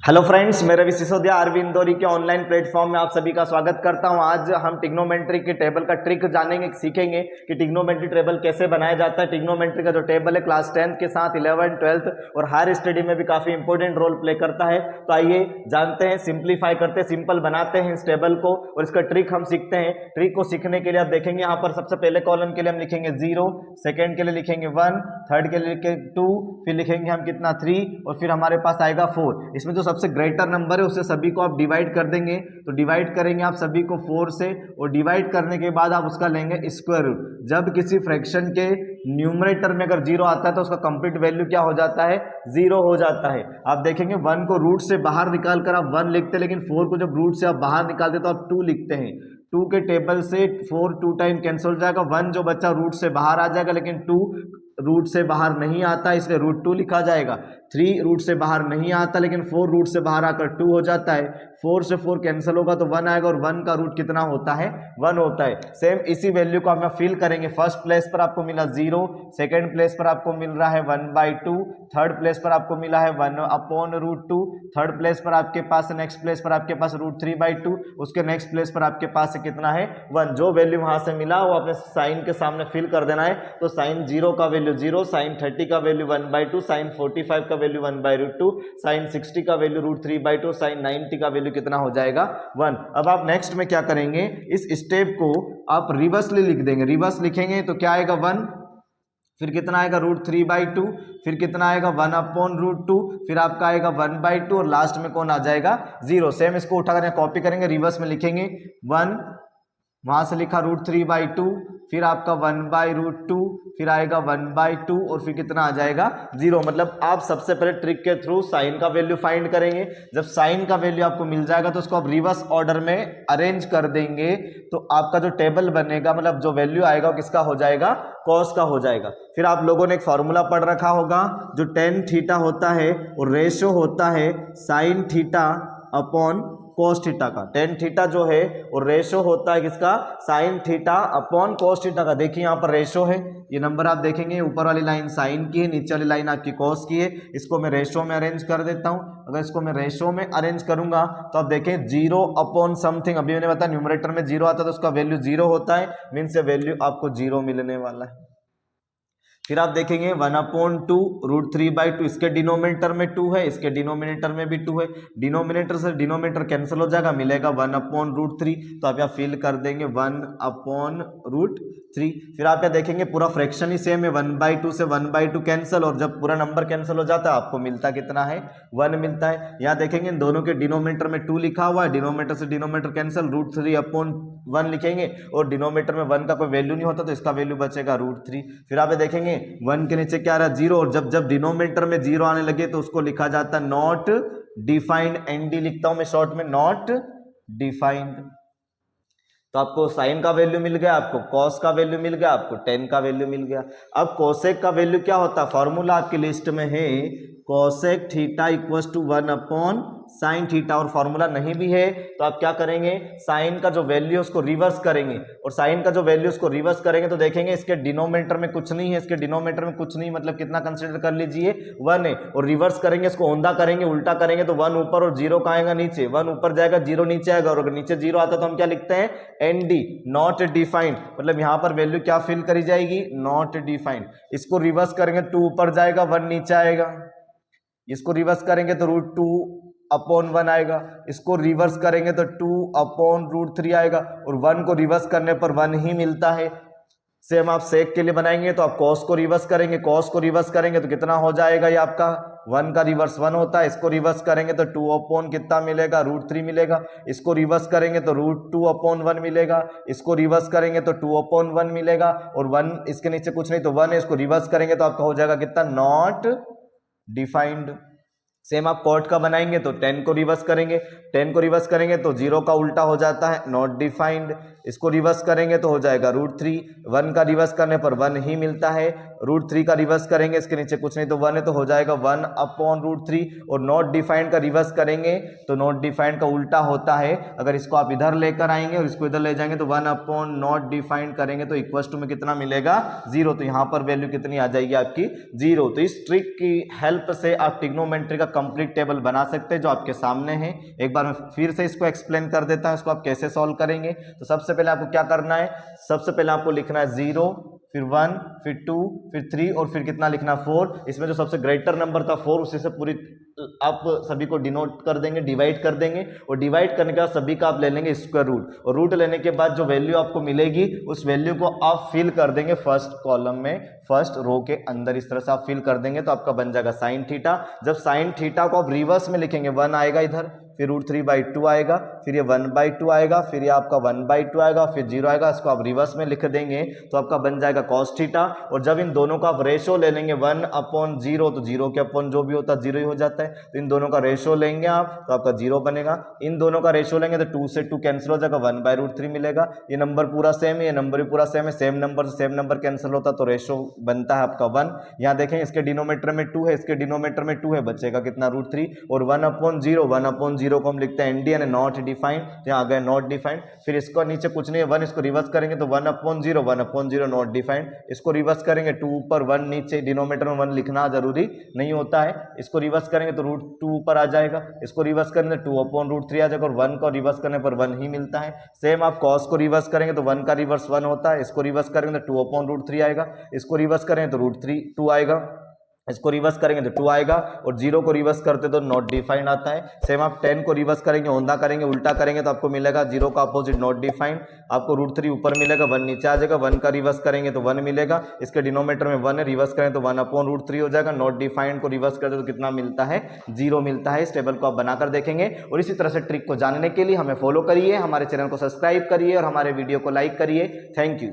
Hello friends, मैं Ravi Sisodia RV Indori के online platform में आप सभी का स्वागत करता हूं। आज हम ट्रिग्नोमेट्री के टेबल का ट्रिक जानेंगे, सीखेंगे कि ट्रिग्नोमेट्री टेबल कैसे बनाया जाता है। ट्रिग्नोमेट्री का जो टेबल है क्लास 10th के साथ 11th 12th और हायर स्टडी में भी काफी इंपॉर्टेंट रोल प्ले करता है। तो आइए जानते हैं, सिंप्लीफाई करते हैं, सिंपल बनाते हैं इस टेबल को और इसका ट्रिक हम सीखते हैं। ट्रिक को सीखने के लिए आप देखेंगे यहाँ पर सबसे पहले कॉलम के लिए हम लिखेंगे 0, सेकेंड के लिए लिखेंगे 1, थर्ड के लिए लिखेंगे 2, फिर लिखेंगे हम कितना 3 और फिर हमारे पास आएगा 4। इसमें जो सबसे ग्रेटर नंबर है उससे सभी को आप डिवाइड कर देंगे। तो डिवाइड करेंगे आप सभी को 4 से और डिवाइड करने के बाद आप उसका लेंगे स्क्वायर रूट। जब किसी फ्रैक्शन के न्यूमरेटर में अगर 0 आता है तो उसका कंप्लीट वैल्यू क्या हो जाता है, 0 हो जाता है। आप देखेंगे 1 को रूट से बाहर निकाल कर आप 1 लिखते हैं, लेकिन 4 को जब रूट से आप बाहर निकालते तो आप 2 लिखते हैं। 2 के टेबल से 4 2 टाइम कैंसिल हो जाएगा। 1 जो बच्चा रूट से बाहर आ जाएगा, लेकिन 2 रूट से बाहर नहीं आता इसलिए रूट 2 लिखा जाएगा। 3 रूट से बाहर नहीं आता, लेकिन 4 रूट से बाहर आकर 2 हो जाता है। 4 से 4 कैंसिल होगा तो 1 आएगा और 1 का रूट कितना होता है, 1 होता है। सेम इसी वैल्यू को हम फिल करेंगे। फर्स्ट प्लेस पर आपको मिला 0, सेकेंड प्लेस पर आपको मिल रहा है 1/2, थर्ड प्लेस पर आपको मिला है 1/√2, थर्ड प्लेस पर आपके पास, नेक्स्ट प्लेस पर आपके पास √3/2, उसके नेक्स्ट प्लेस पर आपके पास कितना है 1। जो वैल्यू वहां से मिला वो अपने साइन के सामने फिल कर देना है। तो साइन 0 का वैल्यू 0, साइन 30 का वैल्यू 1/2, साइन 45 का वैल्यू 1/√2, साइन 60 का वैल्यू √3/2, साइन 90 का वैल्यू कितना हो जाएगा 1। अब आप नेक्स्ट में क्या करेंगे, इस स्टेप को आप रिवर्सली लिख देंगे। रिवर्स लिखेंगे तो क्या आएगा 1, फिर कितना आएगा √3/2, फिर कितना आएगा 1/√2, फिर आपका आएगा 1/2 और लास्ट में कौन आ जाएगा 0। सेम इसको उठाकर कॉपी करेंगे, रिवर्स में लिखेंगे 1, वहां से लिखा √3/2, फिर आपका 1/√2, फिर आएगा 1/2 और फिर कितना आ जाएगा 0। मतलब आप सबसे पहले ट्रिक के थ्रू साइन का वैल्यू फाइंड करेंगे। जब साइन का वैल्यू आपको मिल जाएगा तो उसको आप रिवर्स ऑर्डर में अरेंज कर देंगे तो आपका जो टेबल बनेगा, मतलब जो वैल्यू आएगा वो किसका हो जाएगा, कॉस का हो जाएगा। फिर आप लोगों ने एक फॉर्मूला पढ़ रखा होगा, जो tan थीटा होता है और रेशो होता है sine theta upon cos theta का। tan थीटा जो है और रेशो होता है किसका, sine theta upon cos theta का। देखिए यहाँ पर रेशो है, ये नंबर आप देखेंगे ऊपर वाली लाइन साइन की है, नीचे वाली लाइन आपकी कोस की है। इसको मैं रेशो में अरेंज कर देता हूँ। अगर इसको मैं रेशो में अरेंज करूंगा तो आप देखें 0 अपॉन समथिंग, अभी मैंने बताया न्यूमरेटर में 0 आता है तो उसका वैल्यू 0 होता है, मीन्स वैल्यू आपको 0 मिलने वाला है। फिर आप देखेंगे 1/2 √3/2, इसके डिनोमिनेटर में 2 है, इसके डिनोमिनेटर में भी 2 है। डिनोमिनेटर से डिनोमिनेटर कैंसिल हो जाएगा, मिलेगा 1/√3। तो आप यहाँ फिल कर देंगे 1/√3। फिर आप यहाँ देखेंगे पूरा फ्रैक्शन ही सेम है, 1/2 से 1/2 कैंसिल, और जब पूरा नंबर कैंसिल हो जाता है आपको मिलता कितना है, 1 मिलता है। यहाँ देखेंगे इन दोनों के डिनोमिनेटर में 2 लिखा हुआ है, डिनोमिनेटर से डिनोमिनेटर कैंसिल, √3/1 लिखेंगे और डिनोमिनेटर में 1 का कोई वैल्यू नहीं होता तो इसका वैल्यू बचेगा √3। फिर आप देखेंगे 1 के नीचे क्या आ रहा है 0, और जब डिनोमिनेटर में 0 आने लगे तो उसको लिखा जाता है नॉट डिफाइंड। एनडी लिखता हूं मैं शॉर्ट में, नॉट डिफाइंड। तो आपको साइन का वैल्यू मिल गया, आपको कॉस का वैल्यू मिल गया, आपको tan का वैल्यू मिल गया। अब कोसेक का वैल्यू क्या होता है, फॉर्मूला आपकी लिस्ट में है cosec theta equals to 1 sine theta, और फॉर्मूला नहीं भी है तो आप क्या करेंगे, साइन का जो वैल्यू है उसको रिवर्स करेंगे, और साइन का जो वैल्यू उसको रिवर्स करेंगे तो देखेंगे इसके डिनोमिनेटर में कुछ नहीं है, इसके डिनोमिनेटर में कुछ नहीं, मतलब कितना कंसीडर कर लीजिए 1 है, और रिवर्स करेंगे इसको औंधा करेंगे, उल्टा करेंगे तो 1 ऊपर और 0 कहाँ आएगा नीचे, 1 ऊपर जाएगा 0 नीचे आएगा, और अगर नीचे 0 आता तो हम क्या लिखते हैं एनडी, नॉट डिफाइंड। मतलब यहाँ पर वैल्यू क्या फिल करी जाएगी, नॉट डिफाइंड। इसको रिवर्स करेंगे 2 ऊपर जाएगा 1 नीचे आएगा, इसको रिवर्स करेंगे तो √2/1 आएगा, इसको रिवर्स करेंगे तो 2/√3 आएगा, और 1 को रिवर्स करने पर 1 ही मिलता है। सेम आप सेक के लिए बनाएंगे तो आप कॉस को रिवर्स करेंगे, कॉस को रिवर्स करेंगे तो कितना हो जाएगा, ये आपका 1 का रिवर्स 1 होता है। इसको रिवर्स करेंगे तो 2/, कितना मिलेगा √3 मिलेगा। इसको रिवर्स करेंगे तो √2/1 मिलेगा, इसको रिवर्स करेंगे तो 2/1 मिलेगा, और 1 इसके नीचे कुछ नहीं तो 1 है, इसको रिवर्स करेंगे तो आपका हो जाएगा कितना, नॉट डिफाइंड। सेम आप कॉट का बनाएंगे तो 10 को रिवर्स करेंगे, 10 को रिवर्स करेंगे तो 0 का उल्टा हो जाता है नॉट डिफाइंड। इसको रिवर्स करेंगे तो हो जाएगा √3, 1 का रिवर्स करने पर 1 ही मिलता है, √3 का रिवर्स करेंगे, इसके नीचे कुछ नहीं तो 1 है तो हो जाएगा 1/√3। और नॉट डिफाइंड का रिवर्स करेंगे तो नॉट डिफाइंड का उल्टा होता है, अगर इसको आप इधर लेकर आएंगे और इसको इधर ले जाएंगे तो 1/नॉट डिफाइंड करेंगे तो इक्वल टू में कितना मिलेगा 0। तो यहाँ पर वैल्यू कितनी आ जाएगी आपकी 0। तो इस ट्रिक की हेल्प से आप ट्रिग्नोमेट्री का कंप्लीट टेबल बना सकते हैं जो आपके सामने है। एक बार मैं फिर से इसको एक्सप्लेन कर देता हूं, इसको आप कैसे सॉल्व करेंगे। तो सबसे पहले आपको क्या करना है, सबसे पहले आपको लिखना है 0, फिर 1, फिर 2, फिर 3 और फिर कितना लिखना 4। इसमें जो सबसे ग्रेटर नंबर था 4, उसी से पूरी आप सभी को डिनोट कर देंगे, डिवाइड कर देंगे। और डिवाइड करने के बाद सभी का आप ले लेंगे स्क्वायर रूट, और रूट लेने के बाद जो वैल्यू आपको मिलेगी उस वैल्यू को आप फिल कर देंगे फर्स्ट कॉलम में, फर्स्ट रो के अंदर। इस तरह से आप फिल कर देंगे तो आपका बन जाएगा साइन थीटा। जब साइन थीटा को आप रिवर्स में लिखेंगे 1 आएगा इधर, फिर √3/2 आएगा, फिर ये 1/2 आएगा, फिर ये आपका 1/2 आएगा, फिर 0 आएगा। इसको आप रिवर्स में लिख देंगे तो आपका बन जाएगा cos थीटा। और जब इन दोनों का आप रेशो ले लेंगे 1/0, तो 0 के अपन जो भी होता है 0 ही हो जाता है। तो इन दोनों का रेशो लेंगे आप तो आपका 0 बनेगा। इन दोनों का रेशो लेंगे तो 2 से 2 कैंसिल हो जाएगा, 1/√3 मिलेगा। ये नंबर पूरा सेम है, ये नंबर भी पूरा सेम है, सेम नंबर से सेम नंबर कैंसिल होता तो रेशो बनता है आपका 1। यहाँ देखें इसके डिनोमीटर में 2 है, इसके डिनोमीटर में 2 है, बचेगा कितना √3। और 1/0, 1/0 को हम लिखते हैं एनडी यानी नॉट डिफाइंड, यहाँ आ गया नॉट डिफाइंड। फिर इसको नीचे कुछ नहीं है 1, इसको रिवर्स करेंगे तो 1/0, 1/0 नॉट डिफाइंड। इसको रिवर्स करेंगे 2 ऊपर 1 नीचे, डिनोमीटर में 1 लिखना जरूरी नहीं होता है। इसको रिवर्स करेंगे तो √2 ऊपर आ जाएगा, इसको रिवर्स करेंगे तो 2/√3 आ जाएगा, और 1 को रिवर्स करने पर 1 ही मिलता है। सेम आप cos को रिवर्स करेंगे तो 1 का रिवर्स 1 होता है, इसको रिवर्स करेंगे तो 2/√3 आएगा, इसको रिवर्स करेंगे तो √3 2 आएगा, इसको रिवर्स करेंगे तो 2 आएगा, और 0 को रिवर्स करते तो नॉट डिफाइंड आता है। सेम आप 10 को रिवर्स करेंगे, औंधा करेंगे, उल्टा करेंगे तो आपको मिलेगा 0 का अपोजिट नॉट डिफाइंड। आपको √3 ऊपर मिलेगा, 1 नीचे आ जाएगा, 1 का रिवर्स करेंगे तो 1 मिलेगा। इसके डिनोमीटर में 1 है, रिवर्स करें तो 1/√3 हो जाएगा। नॉट डिफाइंड को रिवर्स करते तो कितना मिलता है 0 मिलता है। इस टेबल को आप बनाकर देखेंगे। और इसी तरह से ट्रिक को जानने के लिए हमें फॉलो करिए, हमारे चैनल को सब्सक्राइब करिए और हमारे वीडियो को लाइक करिए। Thank you.